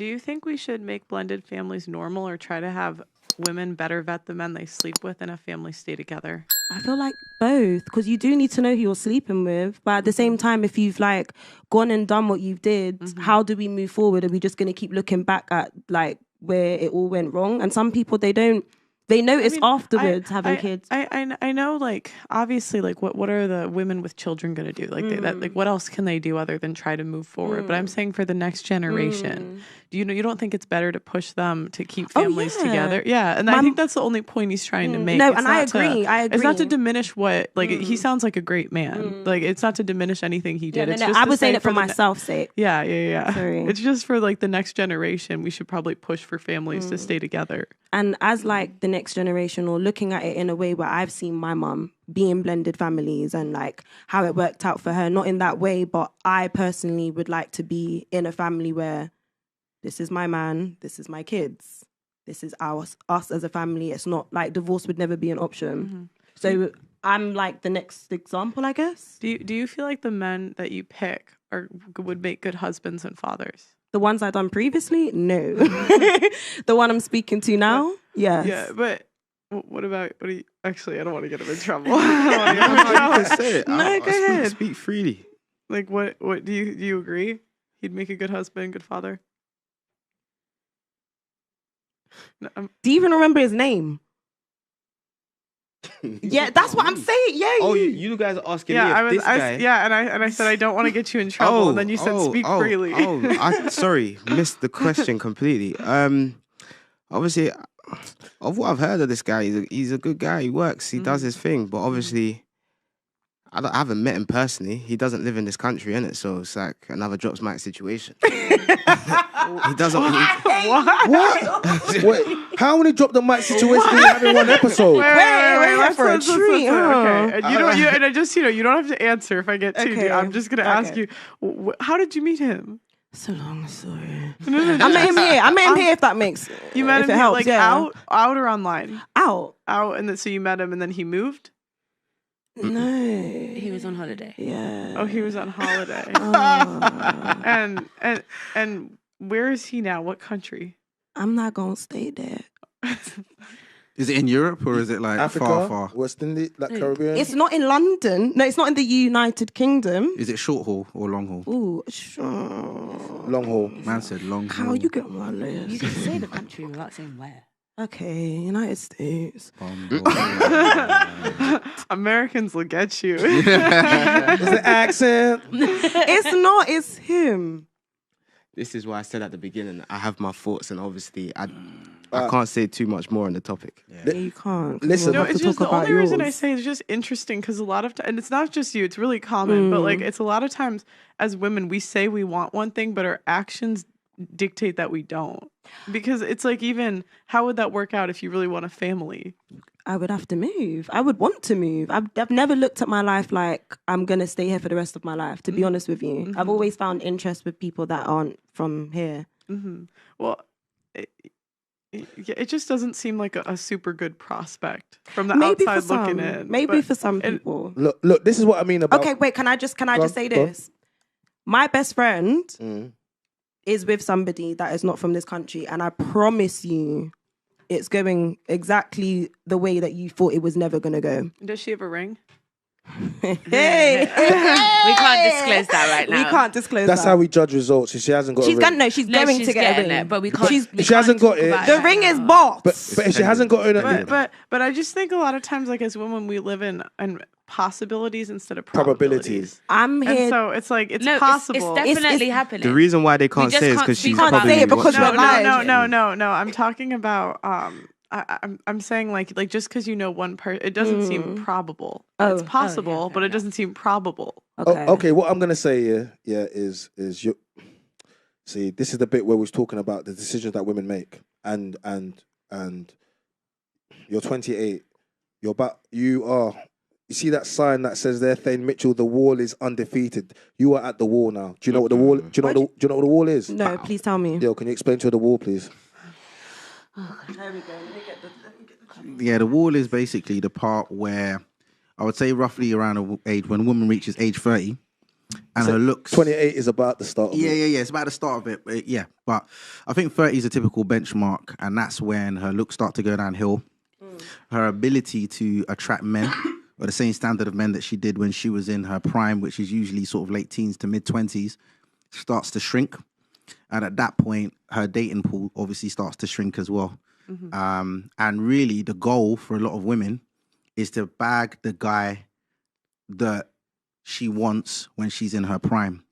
Do you think we should make blended families normal or try to have women better vet the men they sleep with and a family stay together? I feel like both, because you do need to know who you're sleeping with. But at the same time, if you've like gone and done what you did, how do we move forward? Are we just going to keep looking back at like where it all went wrong? And some people, they notice afterwards having kids. I know, like, obviously, like, what are the women with children going to do? Like, like, what else can they do other than try to move forward? But I'm saying for the next generation, you don't think it's better to push them to keep families together? Yeah, and I think that's the only point he's trying to make. No, and I agree. It's not to diminish what, like, he sounds like a great man. Like, it's not to diminish anything he did. It's just I was saying it for myself's sake. Yeah. Sorry. It's just for, like, the next generation. We should probably push for families to stay together. And as, like, the next generation, or looking at it in a way where I've seen my mum be in blended families and, like, how it worked out for her. Not in that way, but I personally would like to be in a family where this is my man, this is my kids, this is us as a family. It's not, like, divorce would never be an option. So I'm, like, the next example, I guess. Do you feel like the men that you pick would make good husbands and fathers? The ones I've done previously? No. The one I'm speaking to now? Yes. Yeah, but what about... Actually, I don't want to get him in trouble. You can say it. No, go ahead. Speak freely. Like, what do you agree? He'd make a good husband, good father? No, do you even remember his name? Yeah, that's what I'm saying. Yeah. Oh, you guys are asking me if this guy... Yeah, and I said I don't want to get you in trouble, and then you said speak freely. Sorry, missed the question completely. Obviously, of what I've heard of this guy, he's a good guy. He works, he does his thing, but obviously, I haven't met him personally. He doesn't live in this country, innit? So it's like another Drops Mike situation. He doesn't. What? Wait, how many Drop the Mic situations do you have in one episode? Wait, for a treat. Okay, and I just, you don't have to answer if I get too deep. I'm just gonna ask you, how did you meet him? It's a long story. I met him here. If that makes you met him here, helps, like out or online? Out, and then so you met him and then he moved. No, he was on holiday. Yeah. Oh, he was on holiday. And where is he now? What country? I'm not gonna stay there. Is it in Europe or is it like Africa, far? West Indies, like Caribbean? It's not in London. No, it's not in the United Kingdom. Is it short haul or long haul? Ooh, sure. Long haul. Man said long haul. How you get on my list? You can say the country without saying where. Okay, United States. Americans will get you. Is the accent? It's not. It's him. This is why I said at the beginning, I have my thoughts, and obviously I can't say too much more on the topic. Yeah, you can't. Listen, no, it's just the only reason I say it's just interesting because a lot of and it's not just you, it's really common, but like it's a lot of times as women we say we want one thing, but our actions dictate that we don't. Because it's like, even how would that work out if you really want a family? I would have to move. I would want to move. I've never looked at my life like I'm going to stay here for the rest of my life, to be honest with you. I've always found interest with people that aren't from here. Well, it just doesn't seem like a super good prospect from the outside looking in. Maybe for some people. Look, this is what I mean about... Okay, wait, can I just say this? My best friend is with somebody that is not from this country, and I promise you it's going exactly the way that you thought it was never going to go. Does she have a ring? Hey! We can't disclose that right now. We can't disclose That's that. how we judge results. She hasn't got a ring. She's going to get a ring. It, but we can't. She hasn't got it. The ring is bought. But if she hasn't got it... But I just think a lot of times, like, as women, we live in possibilities instead of probabilities. I'm here. And so it's like, it's possible. It's definitely happening. The reason why they can't say it is because she's can't probably... say it because we're live. No. I'm talking about... I'm saying like just because you know one person, it doesn't seem probable. It's possible, but it doesn't seem probable. Okay, what I'm gonna say is you see, this is the bit where we're talking about the decisions that women make, and you're 28, you see that sign that says there, Thane Mitchell, the wall is undefeated. You are at the wall now. Do you know what the wall? Do you know what the wall is? No, please tell me. Yo, can you explain to her the wall, please? There we go. Yeah, the wall is basically the part where I would say roughly around a age when a woman reaches age 30, and her looks. 28 is about the start of Yeah, it. yeah, yeah. It's about the start of it. Yeah, but I think 30 is a typical benchmark, and that's when her looks start to go downhill. Her ability to attract men, or the same standard of men that she did when she was in her prime, which is usually sort of late teens to mid 20s, starts to shrink. And at that point, her dating pool obviously starts to shrink as well. And really, the goal for a lot of women is to bag the guy that she wants when she's in her prime.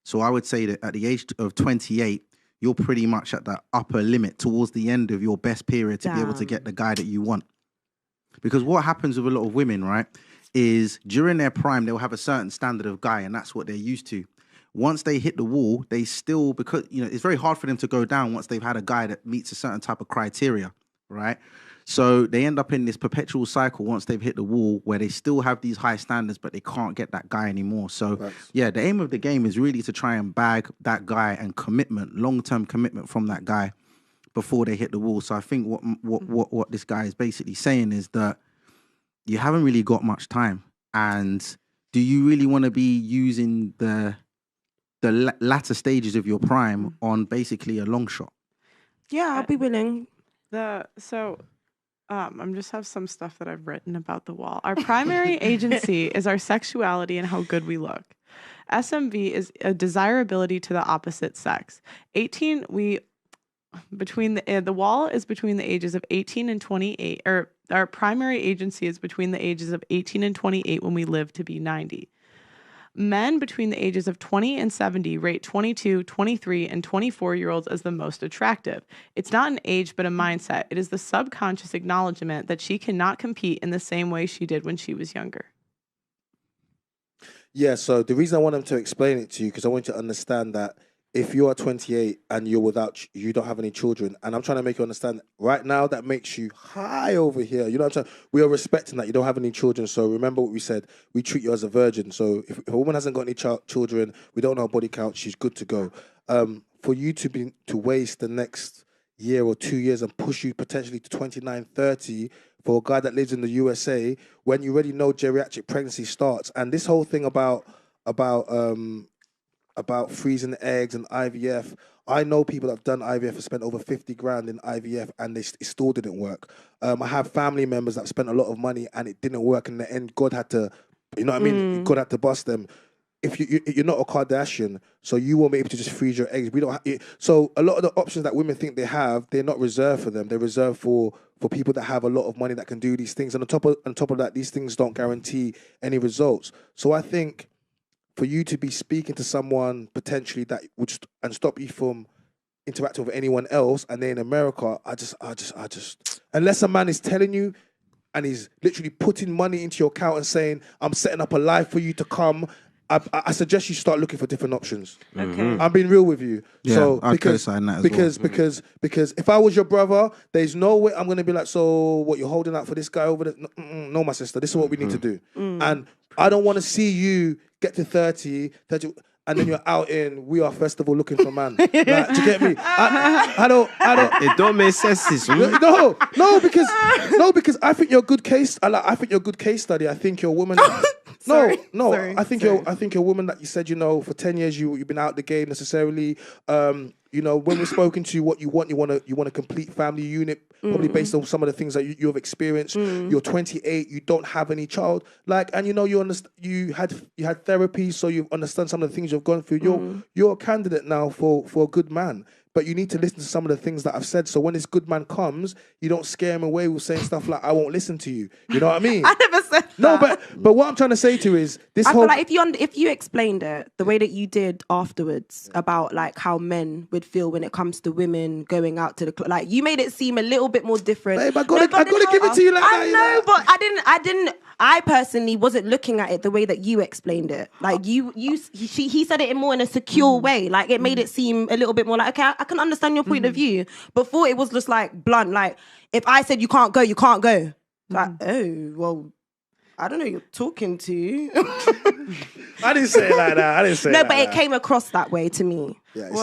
So I would say that at the age of 28, you're pretty much at the upper limit towards the end of your best period to be able to get the guy that you want. Because what happens with a lot of women, right, is during their prime, they'll have a certain standard of guy, and that's what they're used to. Once they hit the wall, they still, because, you know, it's very hard for them to go down once they've had a guy that meets a certain type of criteria, right? So they end up in this perpetual cycle once they've hit the wall where they still have these high standards, but they can't get that guy anymore. So, yeah, the aim of the game is really to try and bag that guy and commitment, long-term commitment from that guy before they hit the wall. So I think what this guy is basically saying is that you haven't really got much time. And do you really want to be using the latter stages of your prime on basically a long shot? Yeah, I'll be willing. I'm just have some stuff that I've written about the wall. Our primary agency is our sexuality and how good we look. SMV is a desirability to the opposite sex. The wall is between the ages of 18 and 28, or our primary agency is between the ages of 18 and 28 when we live to be 90. Men between the ages of 20 and 70 rate 22, 23, and 24-year-olds as the most attractive. It's not an age, but a mindset. It is the subconscious acknowledgement that she cannot compete in the same way she did when she was younger. Yeah, so the reason I want them to explain it to you, because I want you to understand that if you are 28 and you don't have any children, and I'm trying to make you understand, right now that makes you high over here. You know what I'm saying? We are respecting that you don't have any children. So remember what we said. We treat you as a virgin. So if a woman hasn't got any children, we don't know her body count, she's good to go. For you to waste the next year or 2 years and push you potentially to 29, 30 for a guy that lives in the USA, when you already know geriatric pregnancy starts, and this whole thing about freezing eggs and IVF. I know people that have done IVF have spent over 50 grand in IVF and it still didn't work. I have family members that spent a lot of money and it didn't work. In the end, God had to, you know what I mean? God had to bust them. If you're not a Kardashian, so you won't be able to just freeze your eggs. We don't. So a lot of the options that women think they have, they're not reserved for them. They're reserved for people that have a lot of money that can do these things. And on top of that, these things don't guarantee any results. So I think, for you to be speaking to someone potentially that would and stop you from interacting with anyone else, and then in America, I just, unless a man is telling you and he's literally putting money into your account and saying, I'm setting up a life for you to come, I suggest you start looking for different options. Okay. I'm being real with you. Yeah, so I'd co-sign that as well. because if I was your brother, there's no way I'm going to be like, so what, you're holding out for this guy over there? No, my sister, this is what we need to do. And I don't want to see you get to 30, and then you're out in We Are Festival looking for man. Like, do you get me? I don't. It don't make sense. No, because I think you're a good case. I think you're a good case study. I think you're a woman. Sorry. I think you're a woman that you said, you know, for 10 years you've been out the game necessarily. You know, when we're spoken to what you want a complete family unit, probably based on some of the things that you have experienced. You're 28, you don't have any child, and you know you had therapy, so you understand some of the things you've gone through. You're a candidate now for a good man. But you need to listen to some of the things that I've said. So when this good man comes, you don't scare him away with saying stuff like, I won't listen to you. You know what I mean? I never said that. No, but what I'm trying to say to you is this I whole... feel like if you explained it the way that you did afterwards about like how men would feel when it comes to women going out to the club, like you made it seem a little bit more different. Babe, I gotta give it to you like that. I know, but I personally wasn't looking at it the way that you explained it. Like he said it in more in a secure way. Like it made it seem a little bit more like, okay, I can understand your point of view. Before it was just like blunt. Like if I said you can't go, you can't go. Like, oh well. I don't know who you're talking to. I didn't say it like that. I didn't say No, it like but it that. came across that way to me. Yeah, it's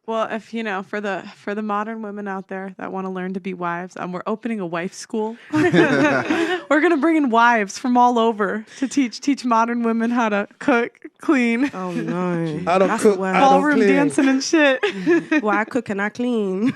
Well, if you know, for the modern women out there that want to learn to be wives, we're opening a wife school. We're gonna bring in wives from all over to teach modern women how to cook, clean, Oh no. I don't That's cook. the word. I don't ballroom clean. dancing and shit. Well, I cook and I clean.